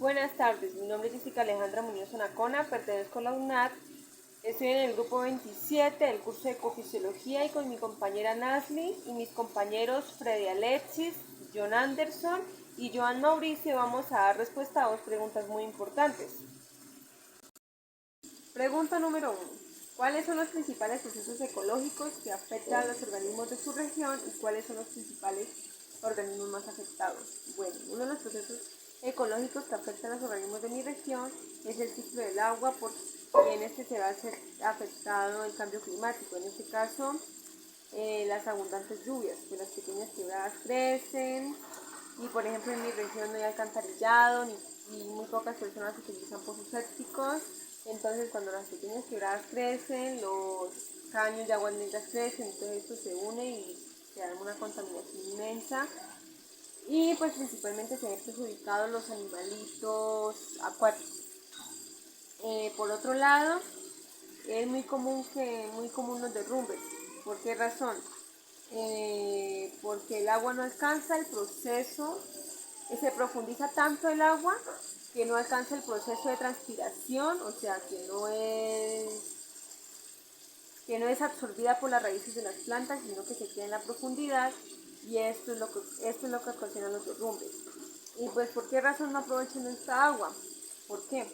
Buenas tardes, mi nombre es Jessica Alejandra Muñoz Anacona, pertenezco a la UNAD, estoy en el grupo 27 del curso de Ecofisiología y con mi compañera Nasli y mis compañeros Freddy Alexis, John Anderson y Joan Mauricio vamos a dar respuesta a dos preguntas muy importantes. Pregunta número 1. ¿Cuáles son los principales procesos ecológicos que afectan a los organismos de su región y cuáles son los principales organismos más afectados? Bueno, uno de los procesos ecológicos que afectan a los organismos de mi región es el ciclo del agua, porque en este se va a ser afectado el cambio climático. En este caso, las abundantes lluvias, pues las pequeñas quebradas crecen y, por ejemplo, en mi región no hay alcantarillado y muy pocas personas utilizan pozos sépticos. Entonces, cuando las pequeñas quebradas crecen, los caños de aguas negras crecen, entonces esto se une y se da una contaminación inmensa. Y pues principalmente se ven perjudicados los animalitos acuáticos. Por otro lado, es muy común los derrumbes. ¿Por qué razón? Porque el agua no alcanza el proceso, se profundiza tanto el agua que no alcanza el proceso de transpiración, o sea que no es absorbida por las raíces de las plantas, sino que se queda en la profundidad, y esto es lo que ocasiona los derrumbes. Y pues, ¿por qué razón no aprovechan esta agua? ¿Por qué?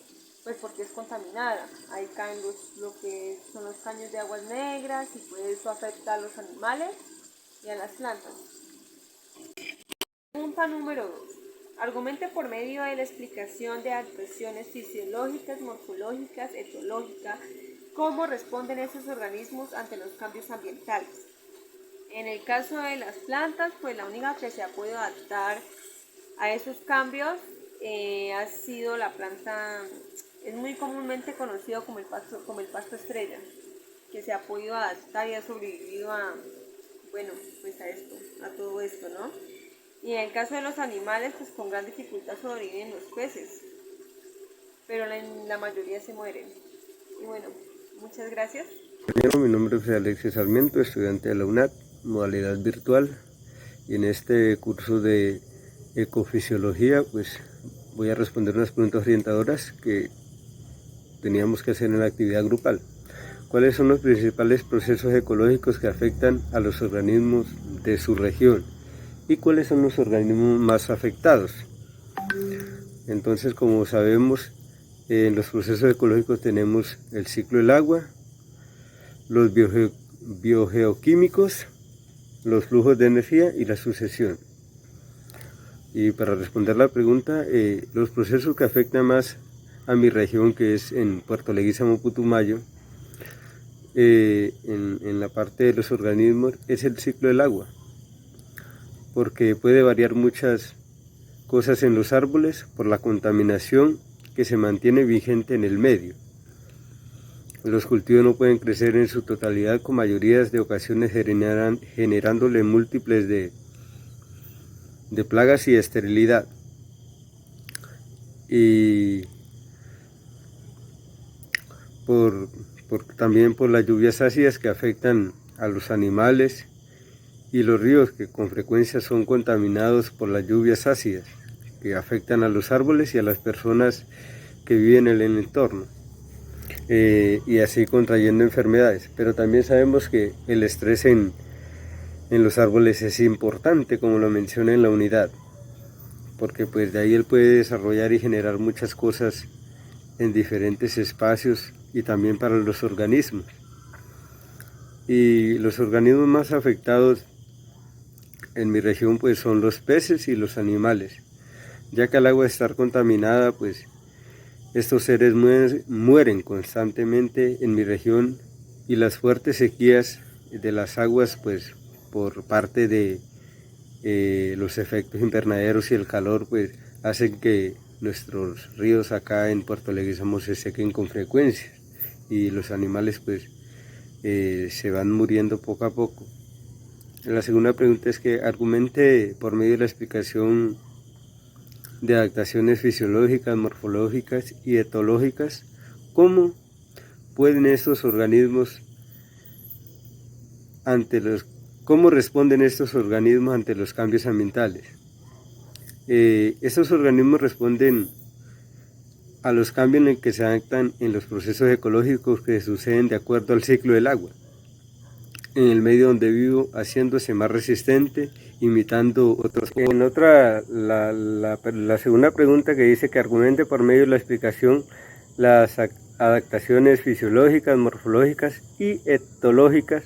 Pues porque es contaminada. Ahí caen lo que son los caños de aguas negras y pues eso afecta a los animales y a las plantas. Pregunta número 2. Argumente por medio de la explicación de adaptaciones fisiológicas, morfológicas, etológicas, cómo responden esos organismos ante los cambios ambientales. En el caso de las plantas, pues la única que se ha podido adaptar a esos cambios ha sido la planta, es muy comúnmente conocido como el pasto estrella, que se ha podido adaptar y ha sobrevivido a todo esto, ¿no? Y en el caso de los animales, pues con gran dificultad sobreviven los peces, pero la mayoría se mueren. Y bueno, muchas gracias. Mi nombre es Alexis Sarmiento, estudiante de la UNAD, modalidad virtual, y en este curso de ecofisiología pues voy a responder unas preguntas orientadoras que teníamos que hacer en la actividad grupal. ¿Cuáles son los principales procesos ecológicos que afectan a los organismos de su región? ¿Y cuáles son los organismos más afectados? Entonces, como sabemos, en los procesos ecológicos tenemos el ciclo del agua, los biogeoquímicos, los flujos de energía y la sucesión. Y para responder la pregunta, los procesos que afectan más a mi región, que es en Puerto Leguízamo, Putumayo, en la parte de los organismos, es el ciclo del agua, porque puede variar muchas cosas en los árboles por la contaminación que se mantiene vigente en el medio. Los cultivos no pueden crecer en su totalidad, con mayorías de ocasiones generándole múltiples de plagas y esterilidad. Y también por las lluvias ácidas que afectan a los animales y los ríos, que con frecuencia son contaminados por las lluvias ácidas, que afectan a los árboles y a las personas que viven en el entorno. Y así contrayendo enfermedades. Pero también sabemos que el estrés en los árboles es importante, como lo menciona en la unidad, porque pues de ahí él puede desarrollar y generar muchas cosas en diferentes espacios y también para los organismos. Y los organismos más afectados en mi región pues son los peces y los animales, ya que al agua estar contaminada pues estos seres mueren constantemente en mi región, y las fuertes sequías de las aguas pues por parte de los efectos invernaderos y el calor pues hacen que nuestros ríos acá en Puerto Leguízamo se sequen con frecuencia y los animales pues se van muriendo poco a poco. La segunda pregunta es que argumente por medio de la explicación de adaptaciones fisiológicas, morfológicas y etológicas, cómo pueden estos organismos cómo responden estos organismos ante los cambios ambientales. Estos organismos responden a los cambios en que se adaptan en los procesos ecológicos que suceden de acuerdo al ciclo del agua en el medio donde vivo, haciéndose más resistente, imitando otros. En otra, la segunda pregunta que dice que argumente por medio de la explicación las adaptaciones fisiológicas, morfológicas y etológicas,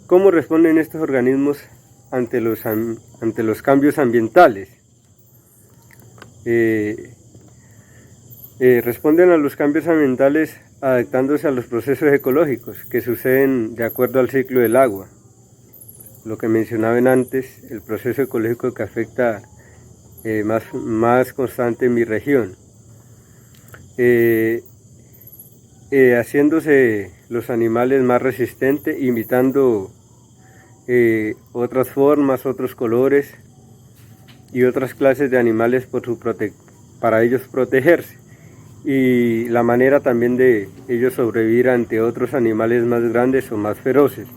¿cómo responden estos organismos ante los cambios ambientales? Responden a los cambios ambientales adaptándose a los procesos ecológicos que suceden de acuerdo al ciclo del agua. Lo que mencionaban antes, el proceso ecológico que afecta más constante en mi región. Haciéndose los animales más resistentes, imitando otras formas, otros colores y otras clases de animales para ellos protegerse, y la manera también de ellos sobrevivir ante otros animales más grandes o más feroces.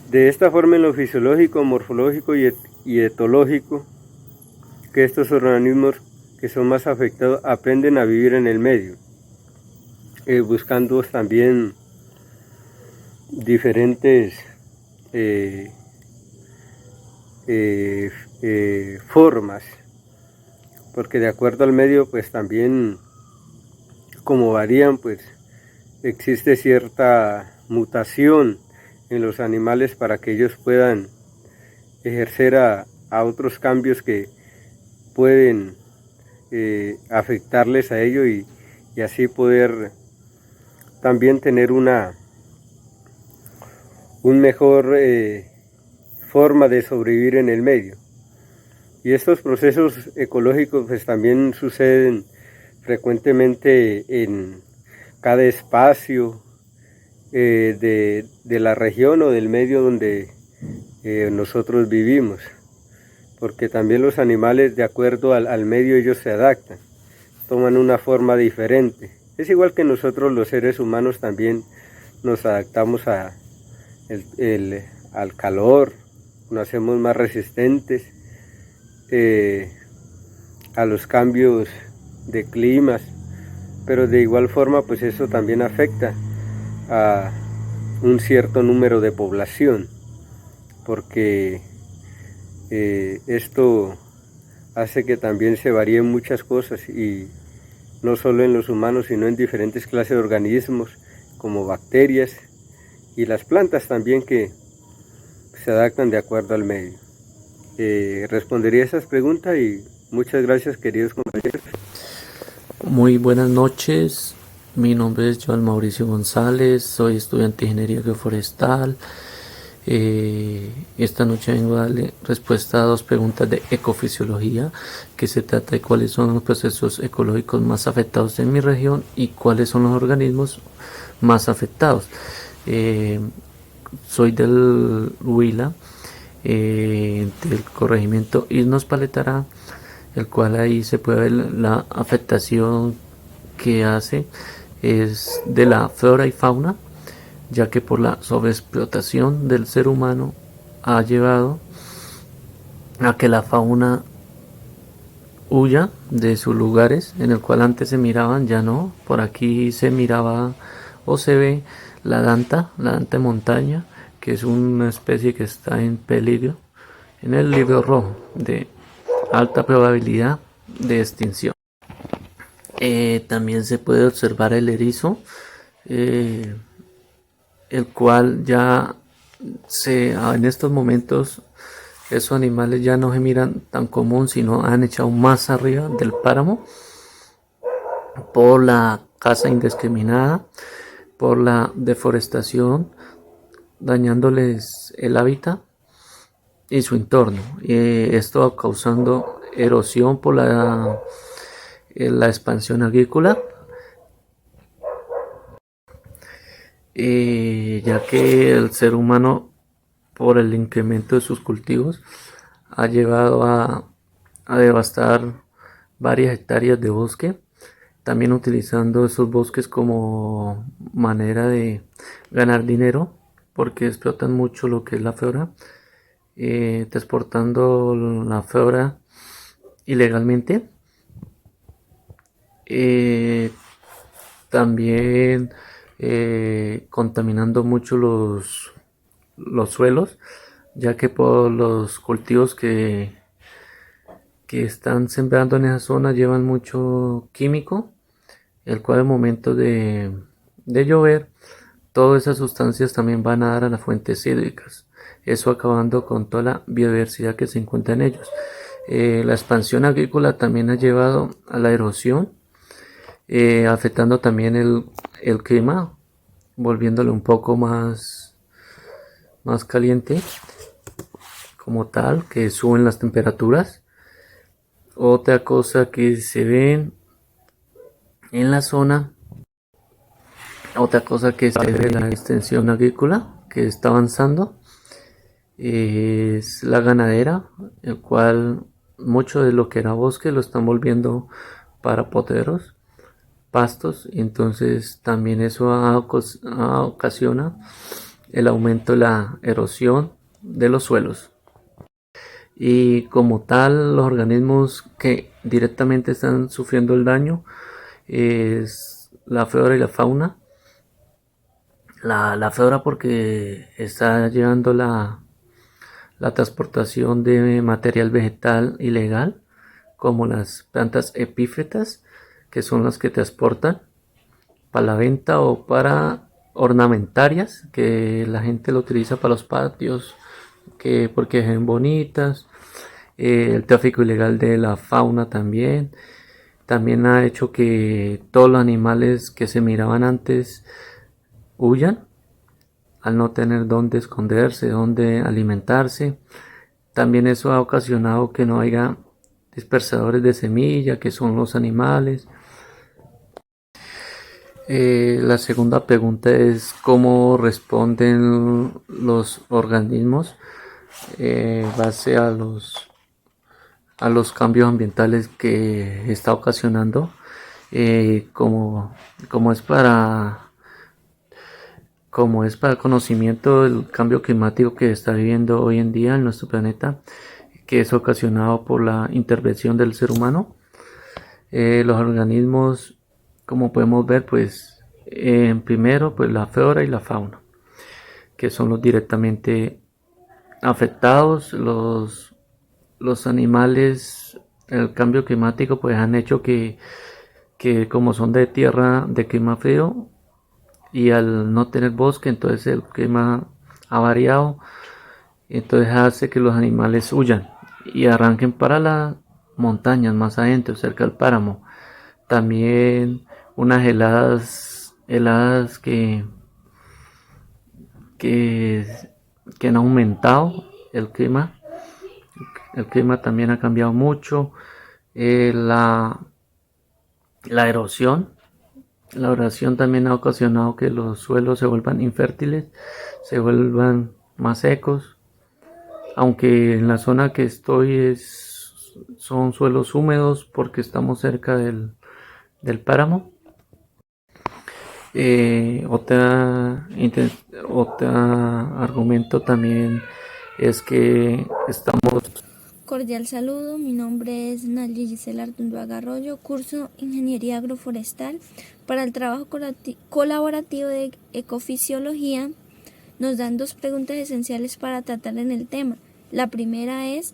De esta forma, en lo fisiológico, morfológico y etológico, que estos organismos que son más afectados aprenden a vivir en el medio, buscando también diferentes formas, porque de acuerdo al medio pues también, como varían, pues existe cierta mutación en los animales para que ellos puedan ejercer a otros cambios que pueden afectarles a ello, y así poder también tener una mejor forma de sobrevivir en el medio. Y estos procesos ecológicos pues también suceden frecuentemente en cada espacio de la región o del medio donde nosotros vivimos, porque también los animales, de acuerdo al medio, ellos se adaptan, toman una forma diferente. Es igual que nosotros los seres humanos también nos adaptamos al calor, nos hacemos más resistentes a los cambios de climas, pero de igual forma pues eso también afecta a un cierto número de población, porque esto hace que también se varíen muchas cosas, y no solo en los humanos, sino en diferentes clases de organismos como bacterias y las plantas también, que se adaptan de acuerdo al medio. Respondería a esas preguntas y muchas gracias, queridos compañeros. Muy buenas noches, mi nombre es Joan Mauricio González, soy estudiante de Ingeniería Geoforestal. Esta noche vengo a darle respuesta a dos preguntas de ecofisiología, que se trata de cuáles son los procesos ecológicos más afectados en mi región y cuáles son los organismos más afectados. Soy del Huila, del corregimiento Isnos Paletará, el cual ahí se puede ver la afectación que hace es de la flora y fauna, ya que por la sobreexplotación del ser humano ha llevado a que la fauna huya de sus lugares en el cual antes se miraban, ya no. Por aquí se miraba o se ve la danta de montaña, que es una especie que está en peligro en el libro rojo de alta probabilidad de extinción. También se puede observar el erizo, el cual ya en estos momentos esos animales ya no se miran tan común, sino han echado más arriba del páramo por la caza indiscriminada, por la deforestación, dañándoles el hábitat y su entorno. Esto causando erosión por la expansión agrícola, ya que el ser humano, por el incremento de sus cultivos, ha llevado a devastar varias hectáreas de bosque, también utilizando esos bosques como manera de ganar dinero, porque explotan mucho lo que es la flora, transportando la flora ilegalmente, también contaminando mucho los suelos, ya que por los cultivos que están sembrando en esa zona llevan mucho químico, el cual al momento de llover, todas esas sustancias también van a dar a las fuentes hídricas, eso acabando con toda la biodiversidad que se encuentra en ellos. La expansión agrícola también ha llevado a la erosión, afectando también el clima, volviéndolo un poco más caliente como tal, que suben las temperaturas. Otra cosa que se ve en la zona, otra cosa que se ve en la extensión agrícola que está avanzando, es la ganadera, el cual mucho de lo que era bosque lo están volviendo para poteros, pastos, entonces también eso ocasiona el aumento de la erosión de los suelos. Y como tal, los organismos que directamente están sufriendo el daño es la flora y la fauna. La flora porque está llevando la transportación de material vegetal ilegal, como las plantas epífitas, que son las que transportan para la venta o para ornamentarias, que la gente lo utiliza para los patios, que porque es bonitas. El tráfico ilegal de la fauna también ha hecho que todos los animales que se miraban antes huyan al no tener dónde esconderse, dónde alimentarse. También eso ha ocasionado que no haya dispersadores de semilla, que son los animales. La segunda pregunta es cómo responden los organismos base a los cambios ambientales que está ocasionando, como, como es para como es para el conocimiento del cambio climático que está viviendo hoy en día en nuestro planeta, que es ocasionado por la intervención del ser humano. Los organismos, como podemos ver, pues primero pues la flora y la fauna, que son los directamente afectados. Los animales, el cambio climático pues han hecho que como son de tierra de clima frío y al no tener bosque, entonces el clima ha variado, entonces hace que los animales huyan y arranquen para las montañas más adentro, cerca del páramo. También unas heladas que, que han aumentado el clima. El clima también ha cambiado mucho. La erosión. La erosión también ha ocasionado que los suelos se vuelvan infértiles, se vuelvan más secos. Aunque en la zona que estoy son suelos húmedos porque estamos cerca del páramo. Otra argumento también es que estamos. Cordial saludo, mi nombre es Naldi Gisela Artunduaga Arroyo, curso Ingeniería Agroforestal. Para el trabajo colaborativo de Ecofisiología nos dan dos preguntas esenciales para tratar en el tema. La primera es,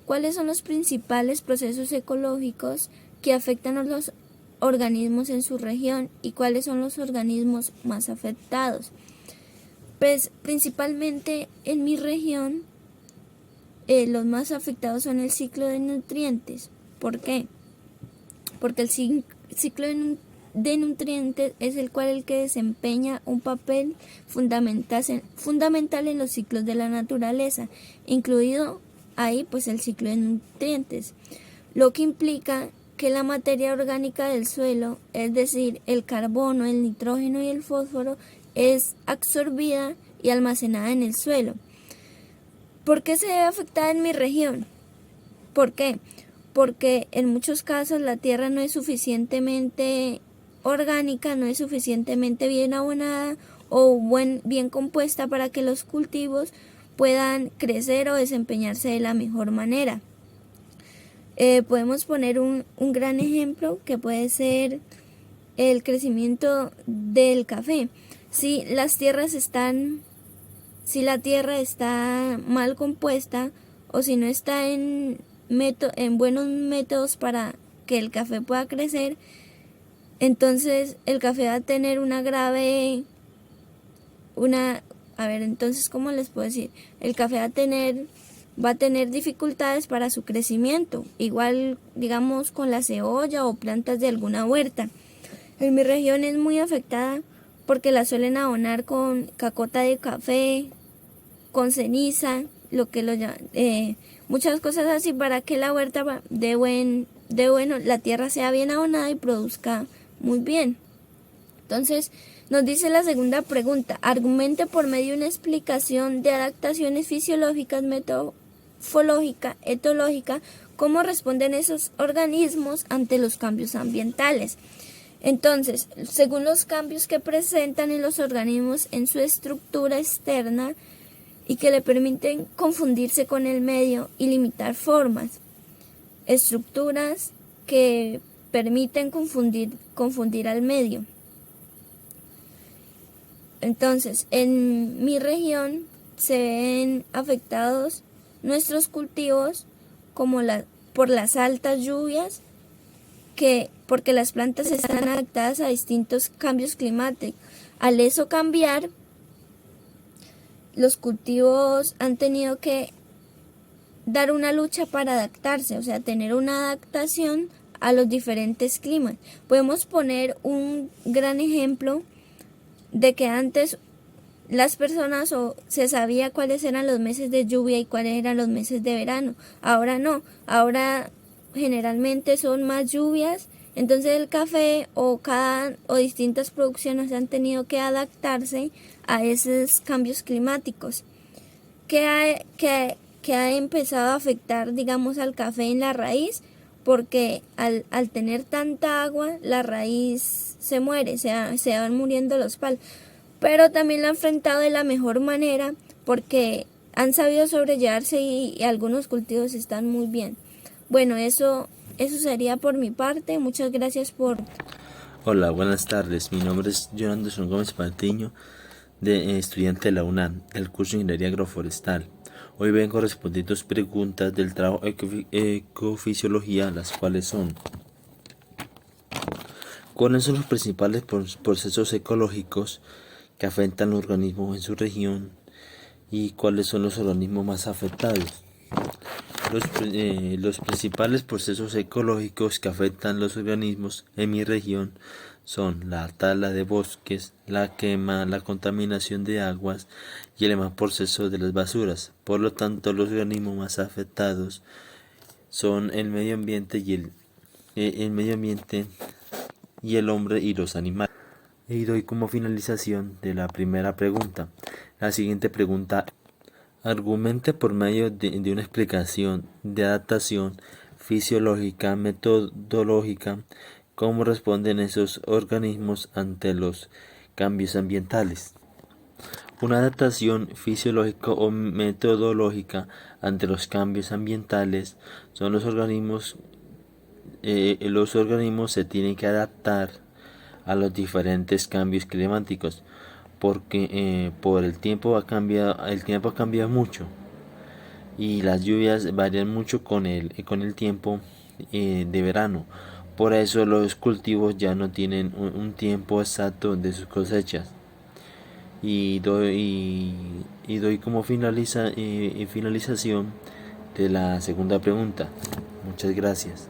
¿cuáles son los principales procesos ecológicos que afectan a los organismos en su región y cuáles son los organismos más afectados? Pues principalmente en mi región los más afectados son el ciclo de nutrientes. ¿Por qué? Porque el ciclo de nutrientes es el que desempeña un papel fundamental en los ciclos de la naturaleza, incluido ahí pues el ciclo de nutrientes, lo que implica que la materia orgánica del suelo, es decir, el carbono, el nitrógeno y el fósforo, es absorbida y almacenada en el suelo. ¿Por qué se ve afectada en mi región? ¿Por qué? Porque en muchos casos la tierra no es suficientemente orgánica, no es suficientemente bien abonada o bien compuesta para que los cultivos puedan crecer o desempeñarse de la mejor manera. podemos poner un gran ejemplo que puede ser el crecimiento del café. Si la tierra está mal compuesta o si no está en buenos métodos para que el café pueda crecer, entonces el café va a tener entonces, ¿cómo les puedo decir? El café va a tener dificultades para su crecimiento, igual digamos con la cebolla o plantas de alguna huerta. En mi región es muy afectada porque la suelen abonar con cacota de café, con ceniza, muchas cosas así para que la huerta la tierra sea bien abonada y produzca muy bien. Entonces, nos dice la segunda pregunta: argumente por medio de una explicación de adaptaciones fisiológicas, morfológica, etológica, cómo responden esos organismos ante los cambios ambientales. Entonces, según los cambios que presentan en los organismos en su estructura externa y que le permiten confundirse con el medio y limitar formas, estructuras que permiten confundir al medio. Entonces, en mi región se ven afectados nuestros cultivos por las altas lluvias, porque las plantas están adaptadas a distintos cambios climáticos. Al eso cambiar, los cultivos han tenido que dar una lucha para adaptarse, o sea, tener una adaptación a los diferentes climas. Podemos poner un gran ejemplo de que antes las personas se sabía cuáles eran los meses de lluvia y cuáles eran los meses de verano. Ahora no, ahora generalmente son más lluvias, entonces el café o distintas producciones han tenido que adaptarse a esos cambios climáticos que ha empezado a afectar, digamos, al café en la raíz, porque al tener tanta agua la raíz se muere, se van muriendo los palos, pero también lo han enfrentado de la mejor manera porque han sabido sobrellevarse y algunos cultivos están muy bien. Bueno, eso sería por mi parte. Muchas gracias por... Hola, buenas tardes. Mi nombre es John Anderson Gómez Patiño, estudiante de la UNAM, del curso de Ingeniería Agroforestal. Hoy vengo a responder 2 preguntas del trabajo Ecofisiología, las cuales son: ¿cuáles son los principales procesos ecológicos que afectan los organismos en su región? ¿Y cuáles son los organismos más afectados? Los principales procesos ecológicos que afectan los organismos en mi región son la tala de bosques, la quema, la contaminación de aguas y el mal proceso de las basuras. Por lo tanto, los organismos más afectados son el medio ambiente y el hombre y los animales. Y doy como finalización de la primera pregunta. La siguiente pregunta: argumente por medio de una explicación de adaptación fisiológica, metodológica, cómo responden esos organismos ante los cambios ambientales. Una adaptación fisiológica o metodológica ante los cambios ambientales son los organismos se tienen que adaptar a los diferentes cambios climáticos, porque por el tiempo ha cambiado mucho y las lluvias varían mucho con el tiempo de verano. Por eso los cultivos ya no tienen un tiempo exacto de sus cosechas. Y doy como finalización de la segunda pregunta. Muchas gracias.